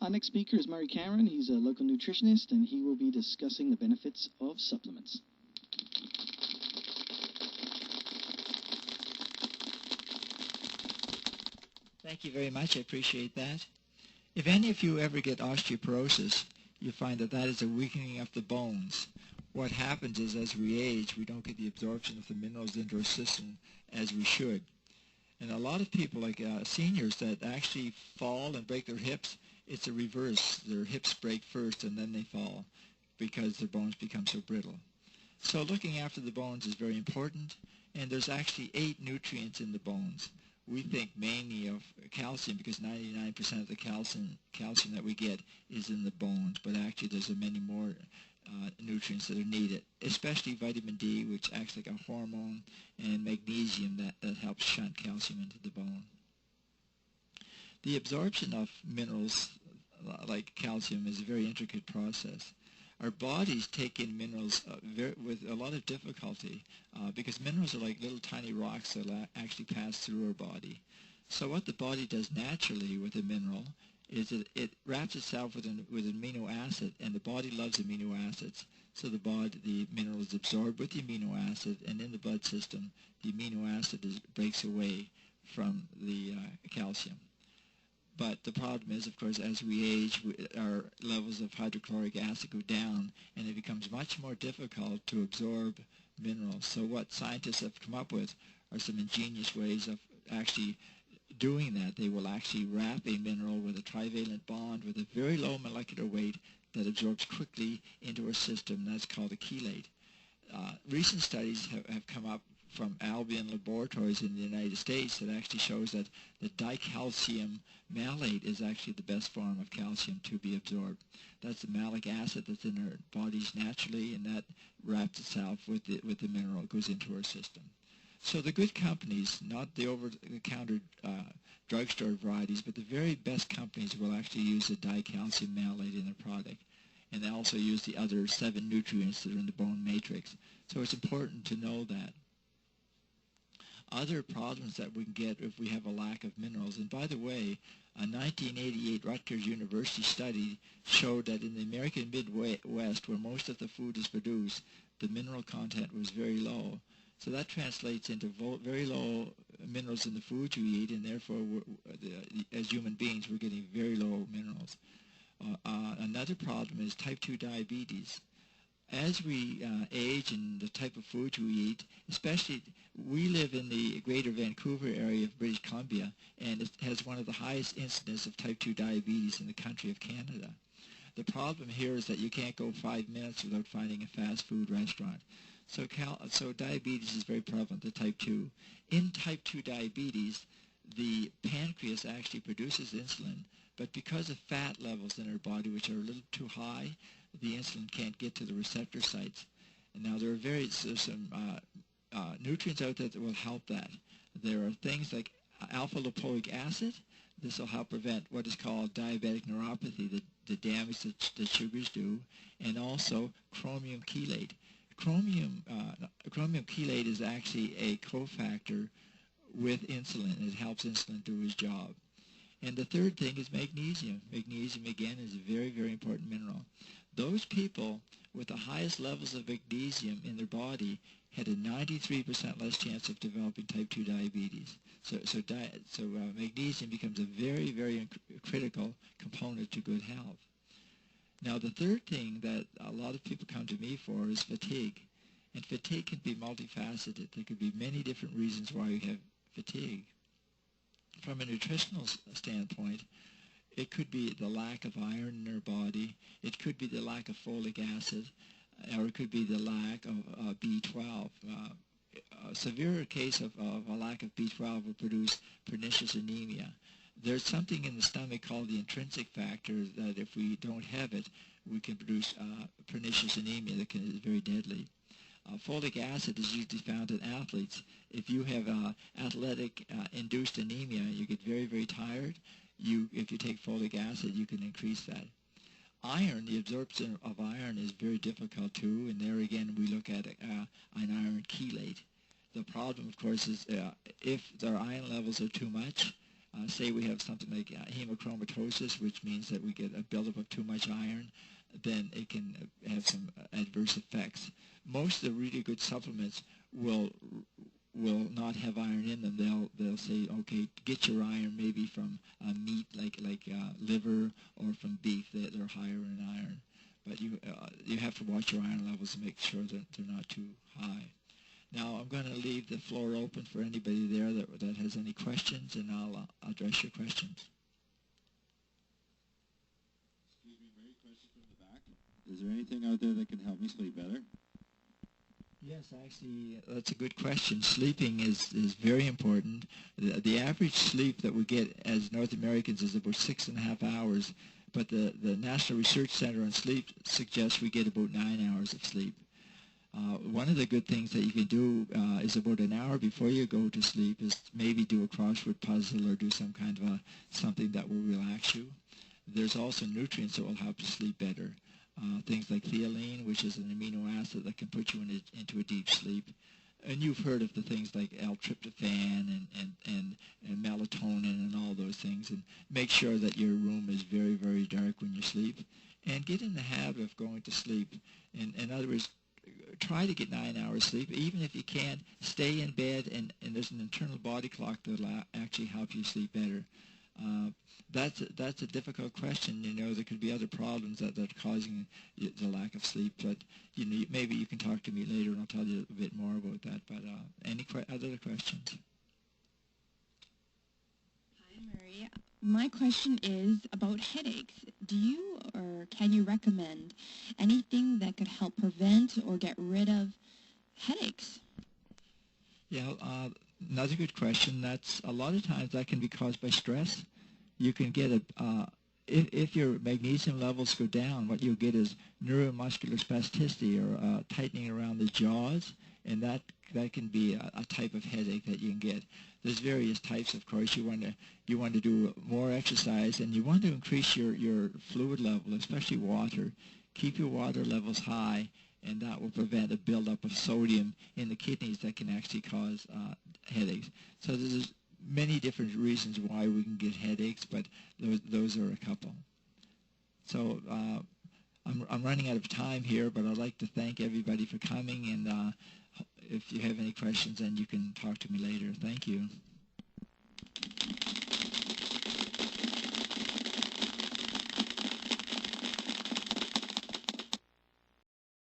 Our next speaker is Murray Cameron. He's a local nutritionist, and he will be discussing the benefits of supplements. Thank you very much. I appreciate that. If any of you ever get osteoporosis, you find that that is a weakening of the bones. What happens is, as we age, we don't get the absorption of the minerals into our system as we should. And a lot of people, like seniors, that actually fall and break their hips, it's a reverse. Their hips break first and then they fall because their bones become so brittle. So looking after the bones is very important, and there's actually 8 nutrients in the bones. We think mainly of calcium because 99% of the calcium that we get is in the bones, but actually there's many more nutrients that are needed, especially vitamin D, which acts like a hormone, and magnesium that helps shunt calcium into the bone. The absorption of minerals like calcium is a very intricate process. Our bodies take in minerals with a lot of difficulty because minerals are like little tiny rocks that actually pass through our body. So what the body does naturally with a mineral is it wraps itself with an amino acid, and the body loves amino acids. So the mineral is absorbed with the amino acid, and in the blood system, the amino acid breaks away from the calcium. But the problem is, of course, as we age, our levels of hydrochloric acid go down, and it becomes much more difficult to absorb minerals. So what scientists have come up with are some ingenious ways of actually doing that. They will actually wrap a mineral with a trivalent bond with a very low molecular weight that absorbs quickly into our system. That's called a chelate. Recent studies have come up from Albion laboratories in the United States that actually shows that the dicalcium malate is actually the best form of calcium to be absorbed. That's the malic acid that's in our bodies naturally, and that wraps itself with the mineral. It goes into our system. So the good companies, not the over-the-counter drugstore varieties, but the very best companies will actually use the dicalcium malate in their product. And they also use the other 7 nutrients that are in the bone matrix. So it's important to know that. Other problems that we can get if we have a lack of minerals, and by the way, a 1988 Rutgers University study showed that in the American Midwest, where most of the food is produced, the mineral content was very low. So that translates into very low minerals in the food you eat, and therefore, as human beings, we're getting very low minerals. Another problem is type 2 diabetes. As we age and the type of food we eat, especially we live in the greater Vancouver area of British Columbia, and it has one of the highest incidence of type 2 diabetes in the country of Canada. The problem here is that you can't go 5 minutes without finding a fast food restaurant. So diabetes is very prevalent, the type 2. In type 2 diabetes, the pancreas actually produces insulin, but because of fat levels in our body, which are a little too high, the insulin can't get to the receptor sites. And now there's some nutrients out there that will help that. There are things like alpha-lipoic acid. This will help prevent what is called diabetic neuropathy, the damage that sugars do, and also chromium chelate. Chromium chelate is actually a cofactor with insulin. It helps insulin do its job. And the third thing is magnesium. Magnesium, again, is a very, very important mineral. Those people with the highest levels of magnesium in their body had a 93% less chance of developing type 2 diabetes. So magnesium becomes a very, very critical component to good health. Now, the third thing that a lot of people come to me for is fatigue. And fatigue can be multifaceted. There could be many different reasons why you have fatigue. From a nutritional standpoint, it could be the lack of iron in our body. It could be the lack of folic acid, or it could be the lack of B12. A severe case of a lack of B12 will produce pernicious anemia. There's something in the stomach called the intrinsic factor that if we don't have it, we can produce pernicious anemia that is very deadly. Folic acid is usually found in athletes. If you have athletic-induced anemia, you get very, very tired. If you take folic acid, you can increase that. Iron, the absorption of iron is very difficult too, and there again we look at an iron chelate. The problem, of course, is if their iron levels are too much, Say we have something like hemochromatosis, which means that we get a buildup of too much iron, then it can have some adverse effects. Most of the really good supplements will not have iron in them. They'll say, okay, get your iron maybe from meat like liver or from beef. They're higher in iron, but you have to watch your iron levels and make sure that they're not too high. Now I'm going to leave the floor open for anybody there that has any questions, and I'll address your questions. Excuse me, Mary, question from the back. Is there anything out there that can help me sleep better? Yes, actually, that's a good question. Sleeping is very important. The average sleep that we get as North Americans is about 6.5 hours, but the National Research Center on Sleep suggests we get about 9 hours of sleep. One of the good things that you can do is about an hour before you go to sleep is maybe do a crossword puzzle or do some kind of something that will relax you. There's also nutrients that will help you sleep better. Things like theanine, which is an amino acid that can put you into a deep sleep. And you've heard of the things like L-tryptophan and melatonin and all those things. And make sure that your room is very, very dark when you sleep. And get in the habit of going to sleep. In other words, try to get 9 hours sleep. Even if you can't, stay in bed, and there's an internal body clock that will actually help you sleep better. That's a difficult question. There could be other problems that are causing the lack of sleep. But maybe you can talk to me later, and I'll tell you a bit more about that. But any other questions? Hi, Mary. My question is about headaches. Do you or can you recommend anything that could help prevent or get rid of headaches? Yeah, another good question. That's a lot of times that can be caused by stress. You can get if your magnesium levels go down, what you'll get is neuromuscular spasticity, or tightening around the jaws, and that can be a type of headache that you can get. There's various types, of course. You want to do more exercise, and you want to increase your fluid level, especially water. Keep your water levels high, and that will prevent a buildup of sodium in the kidneys that can actually cause headaches. So there's many different reasons why we can get headaches, but those are a couple. So I'm running out of time here, but I'd like to thank everybody for coming, and if you have any questions, then you can talk to me later. Thank you.